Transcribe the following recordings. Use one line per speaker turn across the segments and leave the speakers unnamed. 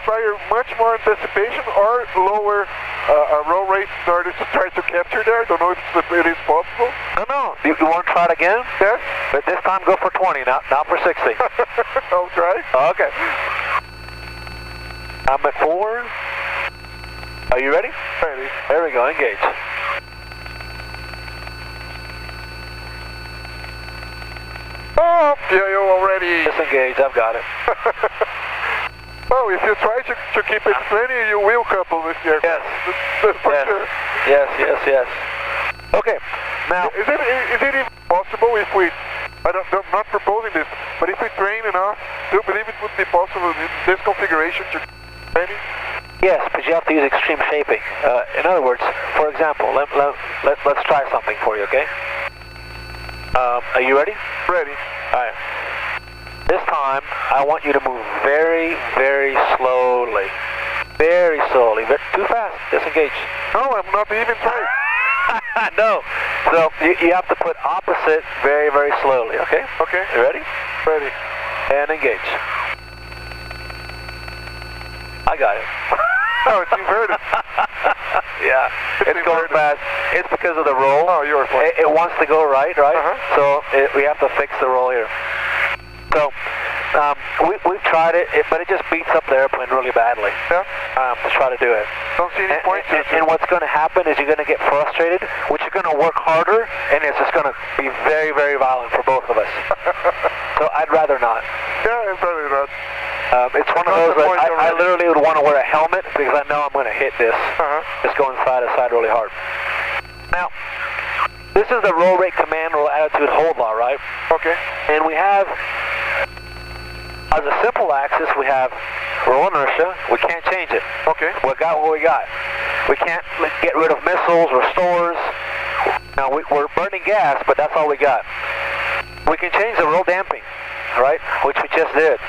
require much more anticipation or lower roll rate in order to try to capture there? I don't know if it is possible.
No. You want to try it again?
Yes.
But this time go for 20, not for 60.
I'll try.
Okay. I'm at 4. Are you ready?
Ready.
There we go, engage.
Oh, yeah, you already.
Disengage, I've got it.
Oh, if you try to keep it steady, you will couple with the aircraft.
Yes.
For sure.
Yes. Okay, now...
Is it even possible if we... I'm not proposing this, but if we train enough, do you believe it would be possible in this configuration to training?
Yes, but you have to use extreme shaping. In other words, for example, let's try something for you, okay? Are you ready?
Ready.
All right. This time, I want you to move very, very slowly. Very slowly. Too fast. Disengage.
No, I'm not even trying.
No. So you have to put opposite very, very slowly, okay?
Okay.
You ready?
Ready.
And engage. I got it.
No, it's inverted.
Yeah, it's going fast. It's because of the roll.
Oh, you're fine.
It wants to go right? So we have to fix the roll here. So we've tried it, but it just beats up the airplane really badly.
Yeah.
To try to do it.
Don't see any point to it.
And what's going to happen is you're going to get frustrated, which you're going to work harder, and it's just going to be very, very violent for both of us. So I'd rather not.
Yeah, I'd rather not.
It's one of those that I literally would want to wear a helmet because I know I'm going to hit this. Just going side to side really hard. Now, this is the roll rate command roll attitude hold law, right?
Okay.
And we have, as a simple axis, we have roll inertia. We can't change it.
Okay.
We got what we got. We can't get rid of missiles or stores. Now, we're burning gas, but that's all we got. We can change the roll damping, right, which we just did.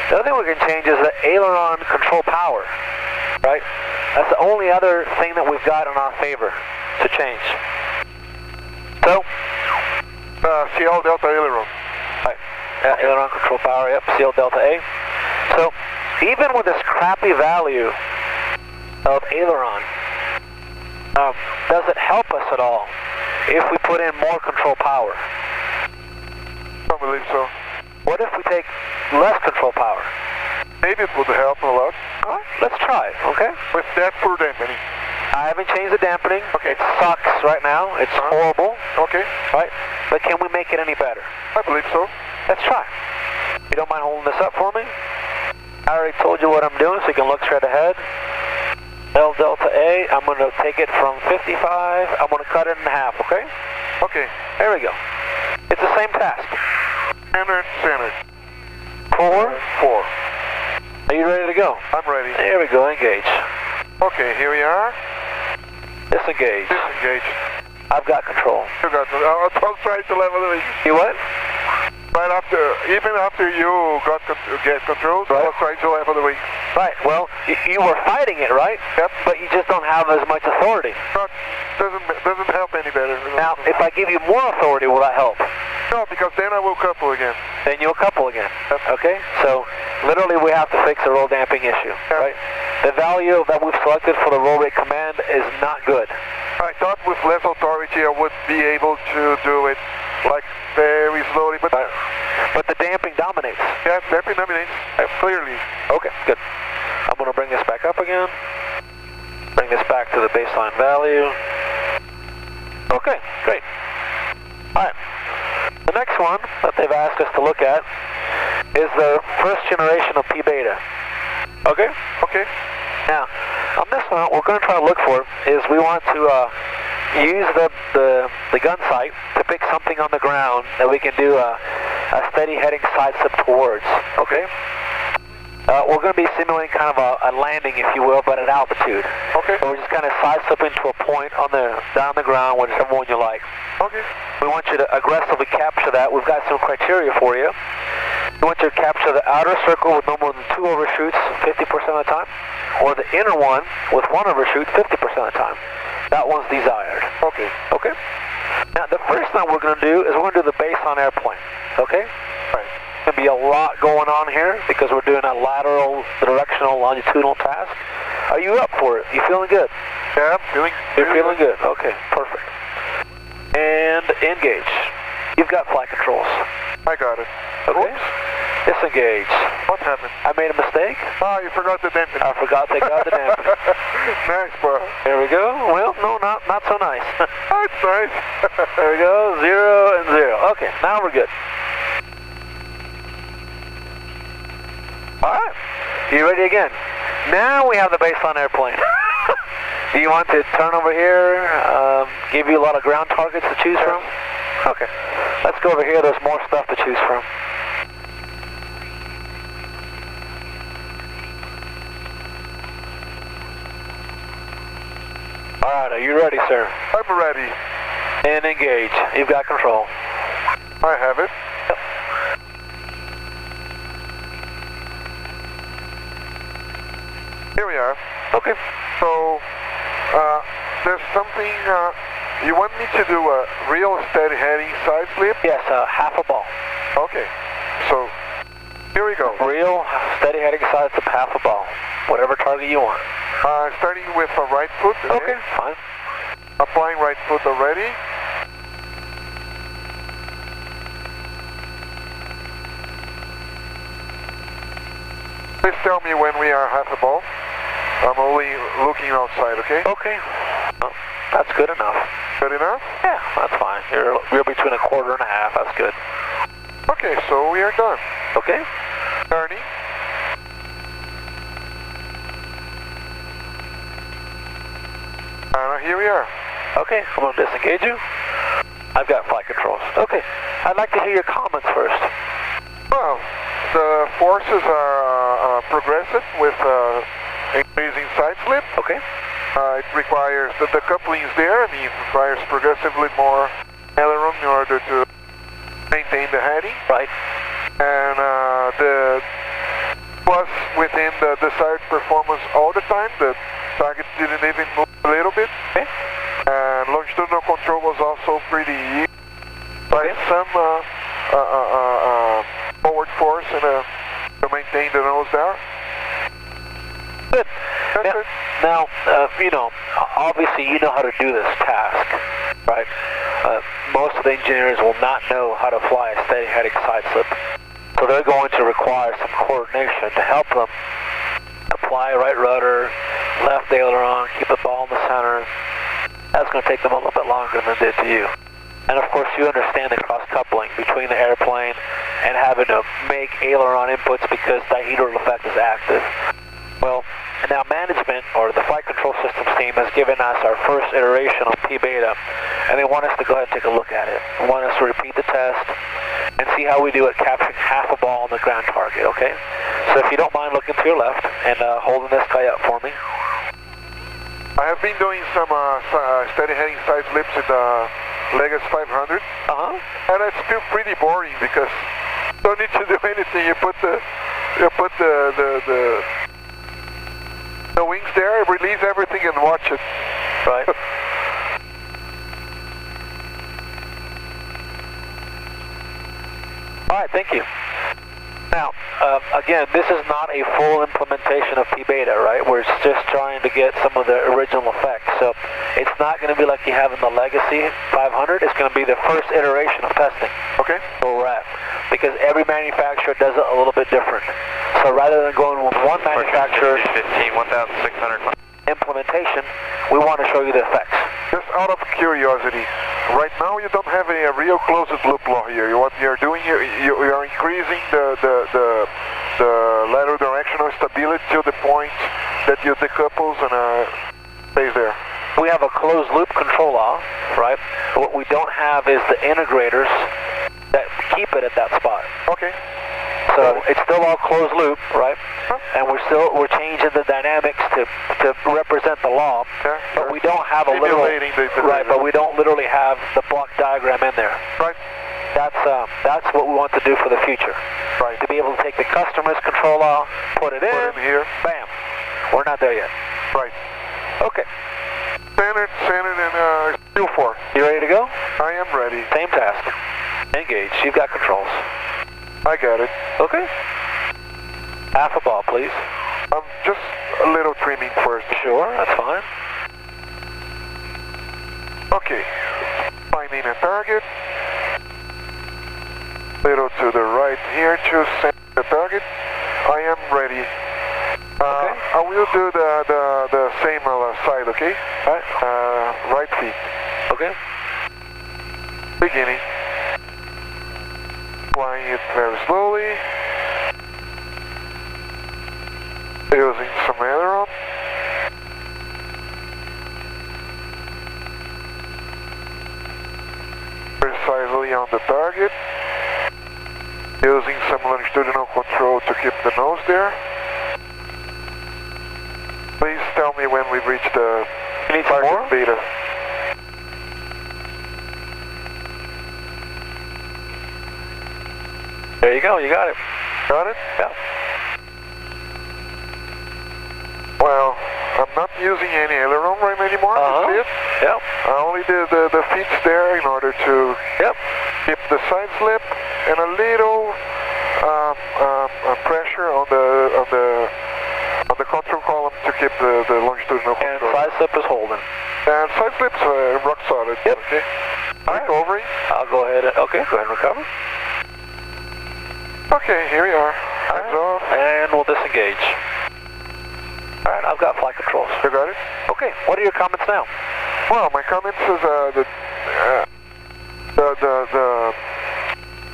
The other thing we can change is the aileron control power, right? That's the only other thing that we've got in our favor to change. So,
CL Delta aileron.
Right. Aileron control power, yep, CL Delta A. So, even with this crappy value of aileron, does it help us at all if we put in more control power?
I don't believe so.
What if we take less control power?
Maybe it would help a lot.
All right, let's try it, okay?
With that for dampening.
I haven't changed the dampening.
Okay.
It sucks right now. It's horrible.
Okay.
Right? But can we make it any better?
I believe so.
Let's try. You don't mind holding this up for me? I already told you what I'm doing, so you can look straight ahead. L Delta A, I'm going to take it from 55. I'm going to cut it in half, okay?
Okay.
There we go. It's the same task.
Center.
4.
4.
Are you ready to go?
I'm ready.
There we go, engage.
Okay, here we are.
Disengage.
Disengage.
I've got control.
You got it. I'll try to level the wing.
You what?
Right after, even after you get control,
right.
I'll try to level the wing.
Right, well, you were fighting it, right?
Yep.
But you just don't have as much authority.
Doesn't help any better.
Now, if I give you more authority, will that help?
No, because then I will couple again.
Then you'll couple again.
Yep.
Okay? So, literally we have to fix the roll damping issue, right? The value that we've selected for the roll rate command is not good.
I thought with less authority I would be able to do it like very slowly, but
the damping dominates.
Yeah, damping dominates, clearly.
Okay, good. I'm going to bring this back up again. Bring this back to the baseline value. Okay, great. Alright. The next one that they've asked us to look at is the first generation of P beta. Okay?
Okay.
Now, on this one, what we're going to try to look for is we want to use the gun sight to pick something on the ground that we can do a steady heading side slip towards. Okay? We're going to be simulating kind of a landing, if you will, but at altitude.
Okay.
So we're just kind of side slipping to a point down the ground, whichever one you like.
Okay.
We want you to aggressively capture that. We've got some criteria for you. We want you to capture the outer circle with no more than 2 overshoots 50% of the time, or the inner one with 1 overshoot 50% of the time. That one's desired.
Okay.
Okay? Now, the first thing we're going to do is we're going to do the base on airplane. Okay?
Right.
going to be a lot going on here because we're doing a lateral, directional, longitudinal task. Are you up for it? You feeling good?
Yeah, I'm feeling
You're feeling good. Okay, perfect. And engage. You've got flight controls.
I got it.
Okay.
Oops.
Disengage.
What happened?
I made a mistake.
Ah, you forgot the damping.
I forgot to take out the dampener.
Nice, bro.
There we go. Well, no, not so nice.
That's nice.
There we go. 0 and 0. Okay, now we're good. All right. You ready again? Now we have the baseline airplane. Do you want to turn over here? Give you a lot of ground targets to choose from? Okay. Let's go over here. There's more stuff to choose from. All right, are you ready, sir?
I'm ready.
And engage. You've got control.
I have it.
Yep.
Here we are.
Okay.
So, there's something, you want me to do a real steady heading side flip?
Yes, half a ball.
Okay. So, here we go.
Real steady heading side flip, half a ball. Whatever target you want.
Starting with a right foot.
Okay, fine.
Applying right foot already. Please tell me when we are half a ball. I'm only looking outside, okay?
Okay. Oh, that's good enough.
Good enough?
Yeah, that's fine. You're between a quarter and a half. That's good.
Okay, so we are done.
Okay.
Turning. And here we are.
Okay, I'm going to disengage you. I've got flight controls. Okay, I'd like to hear your comments first.
Well, the forces are progressive with increasing side slip.
Okay.
It requires, the coupling is there, and it requires progressively more aileron in order to maintain the heading.
Right.
And the plus within the desired performance all the time, the target didn't even move a little bit.
Okay.
And longitudinal control was also pretty easy by some forward force and to maintain the nose there.
Good.
That's it.
Now, you know, obviously you know how to do this task, right? Most of the engineers will not know how to fly a steady heading side slip. So they're going to require some coordination to help them apply right rudder, left aileron, keep the ball in the center. That's going to take them a little bit longer than it did to you. And of course you understand the cross-coupling between the airplane and having to make aileron inputs because dihedral effect is active. Well, now management, or the flight control systems team, has given us our first iteration on P-beta, and they want us to go ahead and take a look at it. They want us to repeat the test and see how we do at capturing half a ball on the ground target, okay? So if you don't mind looking to your left and holding this guy up for me.
I have been doing some steady heading side flips in the Legas 500. And it's still pretty boring because you don't need to do anything. You put the wings there, release everything and watch it.
Right. All right, thank you. Now, again, this is not a full implementation of P-beta, right? We're just trying to get some of the original effects. So it's not going to be like you have in the Legacy 500. It's going to be the first iteration of testing.
Okay.
Where we're at. Because every manufacturer does it a little bit different. So rather than going with one manufacturer's
1,600
implementation, we want to show you the effects.
Just out of curiosity, right now you don't have a real closed loop law here. What you're doing, you are increasing the lateral directional stability to the point that you decouples and stays there.
We have a closed loop control law, right? What we don't have is the integrators that keep it at that spot.
Okay.
So it's still all closed loop, right? And we're changing the dynamics to represent the law, but we don't have a literal but we don't literally have the block diagram in there.
Right.
That's what we want to do for the future.
Right.
To be able to take the customer's control law, put it in
here.
Bam. We're not there yet.
Right.
Okay.
Standard and steel 4.
You ready to go?
I am ready.
Same task. Engage. You've got controls.
I got it.
Okay. Half a ball, please.
Just a little trimming first.
Sure, that's fine.
Okay. Finding a target. Little to the right here to send the target. I am ready.
Okay.
I will do the same side, okay?
Alright.
Right feet.
Okay.
Beginning. Flying it very slowly. Using some aileron. Precisely on the target. Using some longitudinal control to keep the nose there. Please tell me when we've reached the target beta.
There you go, you got it.
Got it?
Yeah.
Well, I'm not using any aileron right anymore, you see it?
Yep.
I only did the feet there in order to keep the side slip and a little pressure on the control column to keep the longitudinal control.
And side slip is holding.
And side slip's rock solid.
Yep.
Okay. Recovering.
I'll go ahead and, okay, go ahead and recover.
Okay, here we are. Hands off.
And we'll disengage. Alright, I've got flight controls.
You got it?
Okay, what are your comments now?
Well, my comments is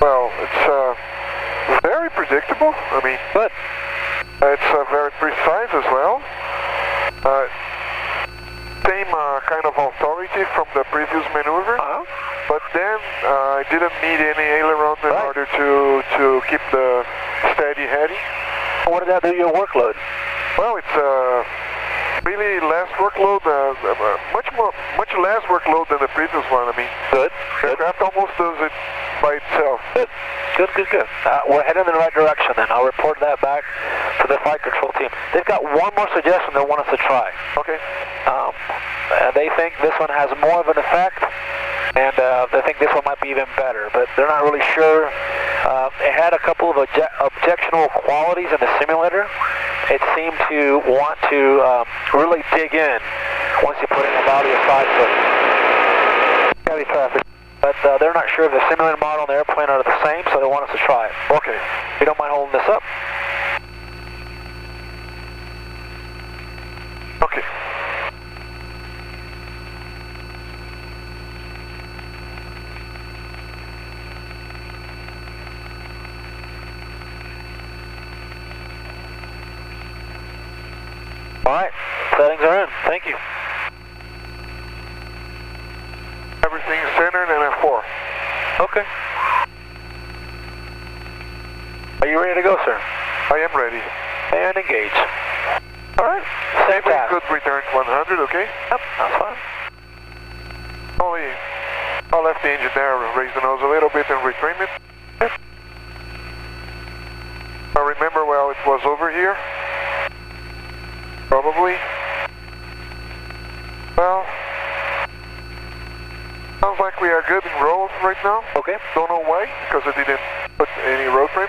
well, it's very predictable. I mean,
good.
It's very precise as well. Same kind of authority from the previous maneuver. But then I didn't need any aileron in order to keep the steady heading.
What did that do to your workload?
Well, it's really less workload, much less workload than the previous one. I mean,
good.
The aircraft almost does it by itself.
Good. We're heading in the right direction then. I'll report that back to the flight control team. They've got one more suggestion they want us to try.
Okay.
They think this one has more of an effect, and they think this one might be even better, but they're not really sure. It had a couple of objectionable qualities in the simulator. It seemed to want to really dig in once you put in the body aside for heavy traffic. But they're not sure if the simulator model and the airplane are the same, so they want us to try it.
Okay.
If you don't mind holding this up.
Okay.
Alright, settings are in. Thank you.
Everything's centered and at 4.
Okay. Are you ready to go, sir?
I am ready.
And engage. Alright, same
We
time.
could return 100, okay?
Yep, that's fine.
Only I left the engine there, raise the nose a little bit and retrim it. I remember well it was over here. Probably. Well, sounds like we are good in roll right now.
Okay.
Don't know why, because I didn't put any road trim.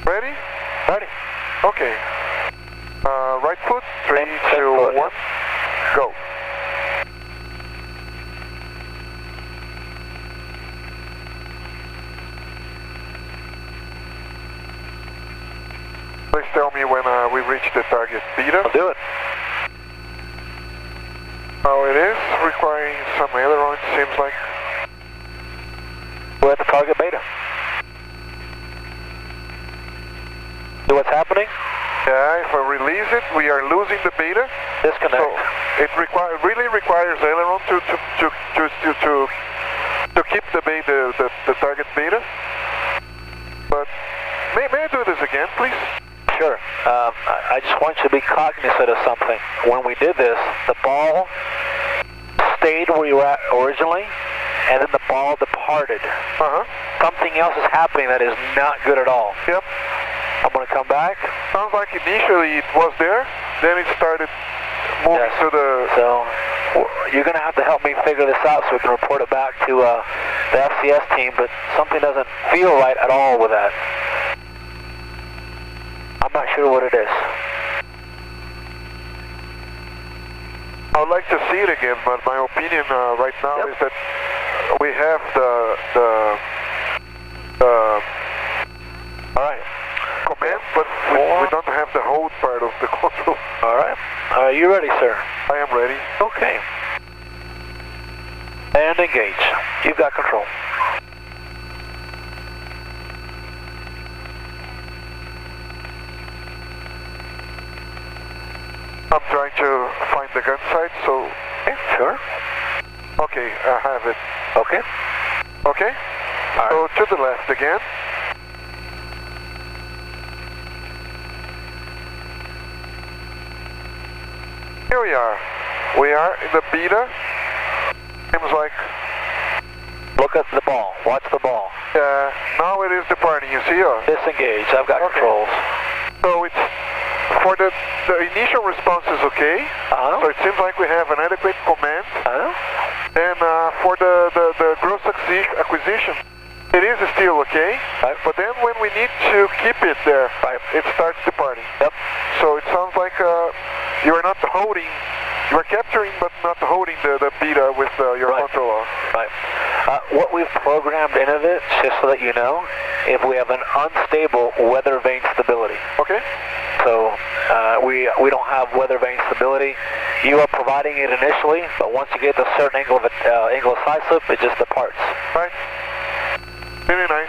Ready?
Ready.
Okay. Right foot, 3, 2, 1, go. Please tell me when we reach the target beta.
I'll do it.
Oh, it is requiring some aileron, it seems like.
We're at the target beta. See what's happening?
Yeah, if I release it, we are losing the beta.
Disconnect.
So it really requires aileron to keep the target beta. But may I do this again, please?
Sure. I just want you to be cognizant of something. When we did this, the ball stayed where you were at originally, and then the ball departed. Something else is happening that is not good at all.
Yep.
I'm going to come back.
Sounds like initially it was there, then it started moving to the...
So you're going to have to help me figure this out so we can report it back to the FCS team, but something doesn't feel right at all with that. I'm not sure what it is.
I would like to see it again, but my opinion right now is that we have
all right,
command, but we don't have the hold part of the control.
All right. Are you ready, sir?
I am ready.
Okay. And engage. You've got control.
I'm trying to find the gun sight, so...
Okay, sure.
Okay, I have it.
Okay.
Okay.
All right.
So to the left again. Here we are. We are in the beta. Seems like...
Look at the ball. Watch the ball.
Now it is departing, you see?
Disengage. I've got controls.
So it's... For the initial response is okay. So it seems like we have an adequate command. And for the gross acquisition, it is still okay.
Right.
But then when we need to keep it there, it starts departing.
Yep.
So it sounds like you are not holding, you are capturing but not holding the beta with your controller.
Right. What we've programmed into this, just so that you know, if we have an unstable weather vane stability.
Okay.
So we don't have weather vane stability. You are providing it initially, but once you get to a certain angle of side slip, it just departs.
Right. Very nice.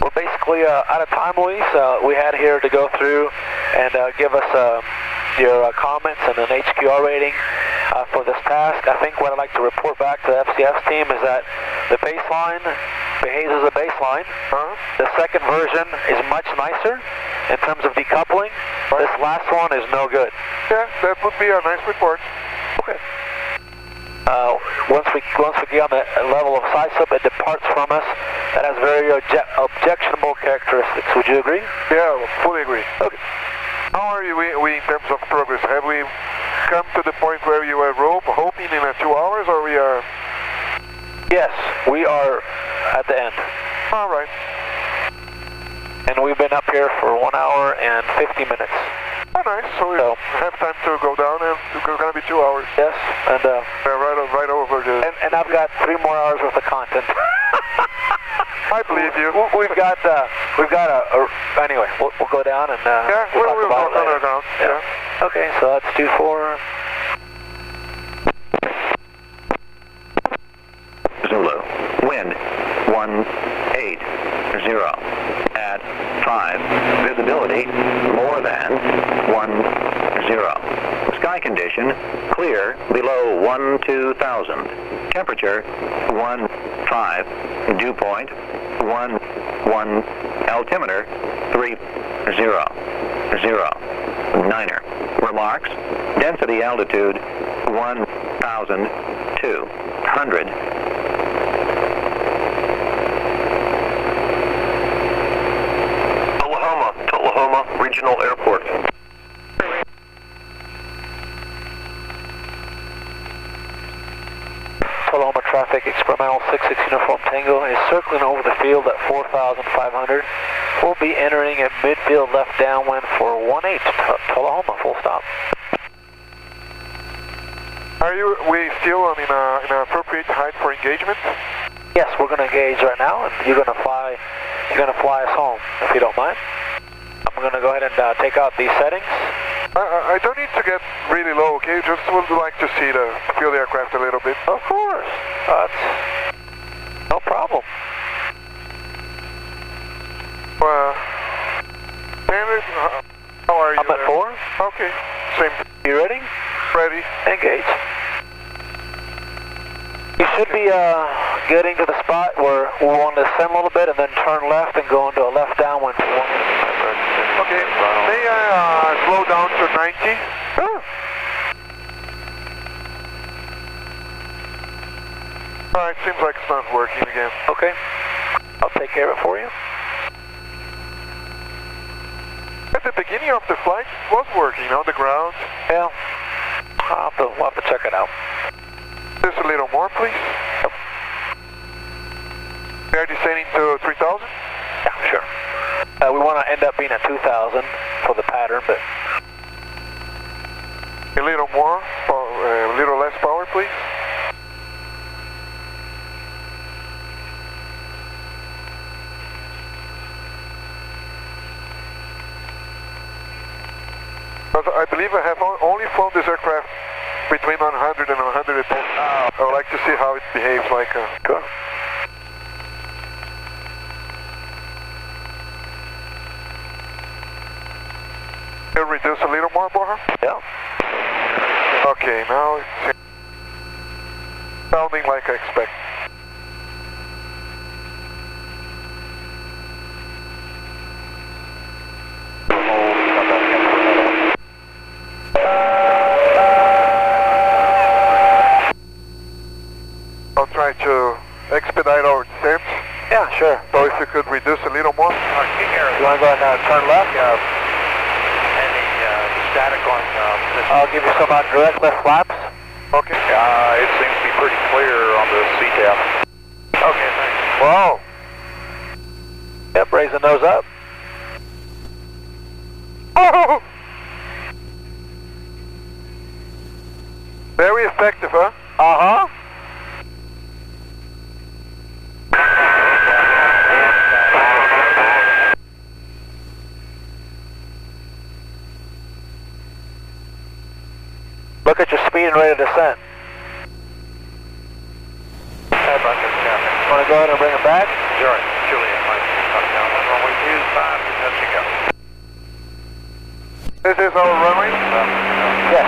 We're basically out of time, Luis. We had here to go through and give us your comments and an HQR rating for this task. I think what I'd like to report back to the FCS team is that the baseline behaves as a baseline. The second version is much nicer in terms of decoupling. This last one is no good.
Yeah, that would be a nice report.
Okay. Once we get on the level of side slip, it departs from us. That has very objectionable characteristics. Would you agree?
Yeah, fully agree.
Okay.
How are we in terms of progress? Have we come to the point where you are hoping in 2 hours, or we are?
Yes, we are at the end.
All right.
And we've been up here for 1 hour and 50 minutes.
Oh, nice. So we have time to go down, and it's going to be 2 hours.
Yes, and
right over the.
And I've got 3 more hours worth of content.
I believe you.
We've got anyway. We'll go down and
we'll go down. Yeah.
Okay, so that's 24.
Zulu. Wind 18. 0 at 5. Visibility more than 10. Sky condition clear below 12,000. Temperature 15. Dew point 11. Altimeter 30. 9er. Remarks. Density altitude 1,200. Tullahoma Regional Airport.
Tullahoma traffic, experimental 66 Uniform Tango is circling over the field at 4,500. We'll be entering at midfield left downwind for 18 Tullahoma, full stop.
Are we still in an appropriate height for engagement?
Yes, we're going to engage right now, and you're going to fly us home, if you don't mind. I'm going to go ahead and take out these settings.
I don't need to get really low, okay? Just would like to feel the aircraft a little bit.
Of course. That's no problem.
Standard, how are you?
I'm at 4.
Okay, same.
You ready?
Ready.
Engage. You should be getting to the spot where we want to descend a little bit and then turn left and go into a left downwind.
Okay, may I slow down to 90?
Sure.
It seems like it's not working again.
Okay, I'll take care of it for you.
At the beginning of the flight, it was working on the ground.
Yeah, we'll have to check it out.
Just a little more, please.
Yep.
We are descending to 3,000?
Yeah, sure. We want to end up being at 2,000 for the pattern, but...
A little more, a little less power, please. But I believe I have only flown this aircraft between 100 and 110. I would like to see how it behaves like a...
Sure.
You'll reduce a little more, Borja?
Yeah.
Okay, now it's sounding like I expect. I'll try to expedite our descent.
Yeah, sure.
So if you could reduce a little more.
You want to go ahead and turn left?
Yeah. Static on this.
I'll give you some on direct left flaps.
Okay.
It seems to be pretty clear on the CTAP.
Okay, thanks. Wow.
Yep, raise the nose up.
Oh! Very effective, huh?
Uh-huh. Look at your speed and rate of descent. Want to go ahead and bring it back?
Sure. Juliet, Mike, touchdown. Runway 25, touching go.
This is our runway?
Yes.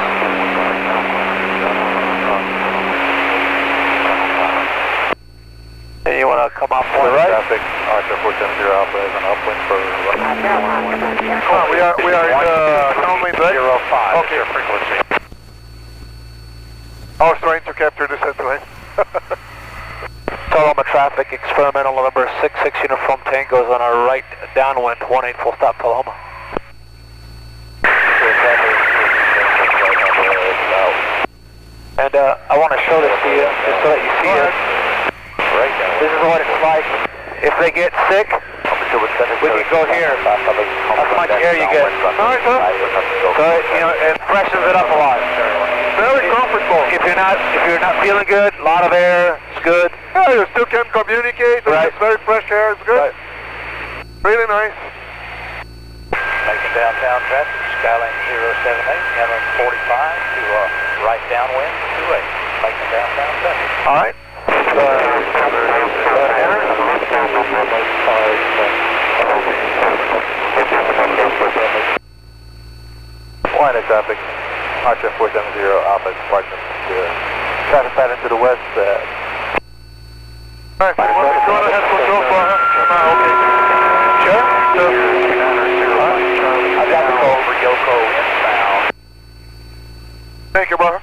And you want to come off to the right?
Traffic, Archer 470 Alpha is an upwind for
We are in the downwind, right?
05,
Okay.
your frequency.
I was trying to capture the center line.
Tulama traffic, experimental November 66 Uniform Tango's on our right downwind, 18 full stop Tulama. And I want to show this to you, just so that you see it. This is what it's like. If they get sick, we can go here. That's how much air you get.
Alright, sir.
So it freshens it up a lot.
Very comfortable.
If you're not feeling good, a lot of air, it's good.
Yeah, you still can communicate.
Right.
It's very fresh air. It's good.
Right.
Really nice.
Making downtown traffic, Skyline 078, handling 45 to right downwind, 28. Making downtown traffic.
All right.
Line of traffic, Archer 470 Alpha departure. Traffic pattern to the west.
Alright, you want to have control for her? Okay.
Sure.
I got the call for Yoko inbound.
Thank you, brother.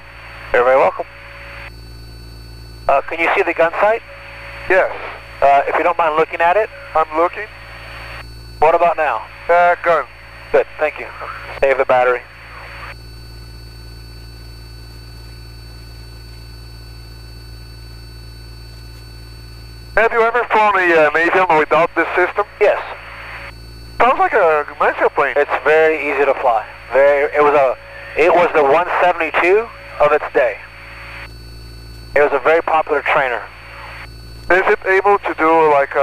You're very welcome. Can you see the gun sight?
Yes.
If you don't mind looking at it.
I'm looking.
What about now?
Gun.
Good, thank you. Save the battery.
Have you ever flown a Navion without this system?
Yes.
Sounds like a nice airplane.
It's very easy to fly. It was the 172 of its day. It was a very popular trainer.
Is it able to do like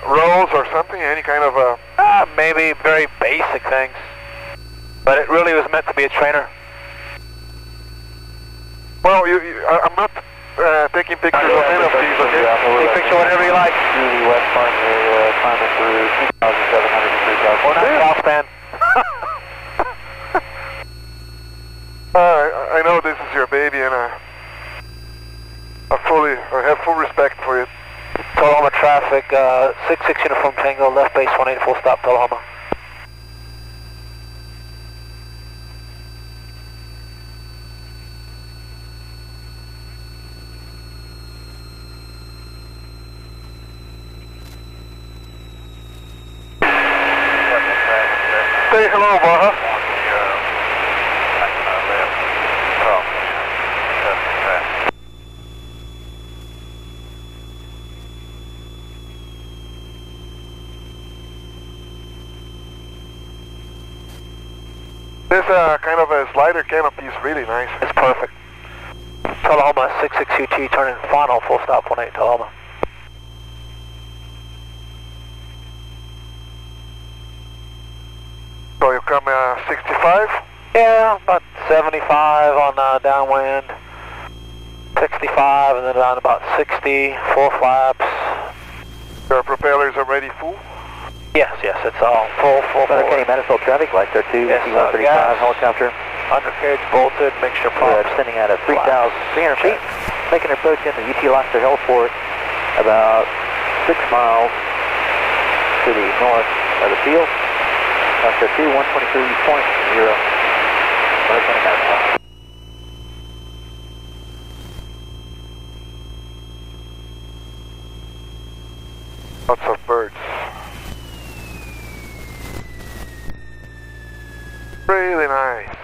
rolls or something? Any kind of
Maybe very basic things. But it really was meant to be a trainer.
Well, I'm not taking pictures of any of these, okay?
Take a picture whatever you like.
West Farnley, climbing through 2,700 to 3,000.
We're not South Bend.
I know this is your baby, and I have full respect for it.
Tulama traffic, 66 Uniform Tango, left base 18 full stop Tulama.
Say hello, Baja. This kind of a slider canopy is really nice.
It's perfect. Tullahoma 66 UT, turning final, full stop 18 Tullahoma.
So you come 65?
Yeah, about 75 on downwind, 65 and then down about 60, 4 flaps.
Your propellers are already full?
Yes, it's all full.
Kenny Mansfield traffic lights there too,
Yes,
C-135 helicopter.
Undercarriage bolted, mixture
We're
pumps.
descending at a 3,300 feet, making an approach into UT Lasker Heliport, about 6 miles to the north of the field. Lasker 2, 123.0. Kenny Mansfield.
Lots of birds. Really nice.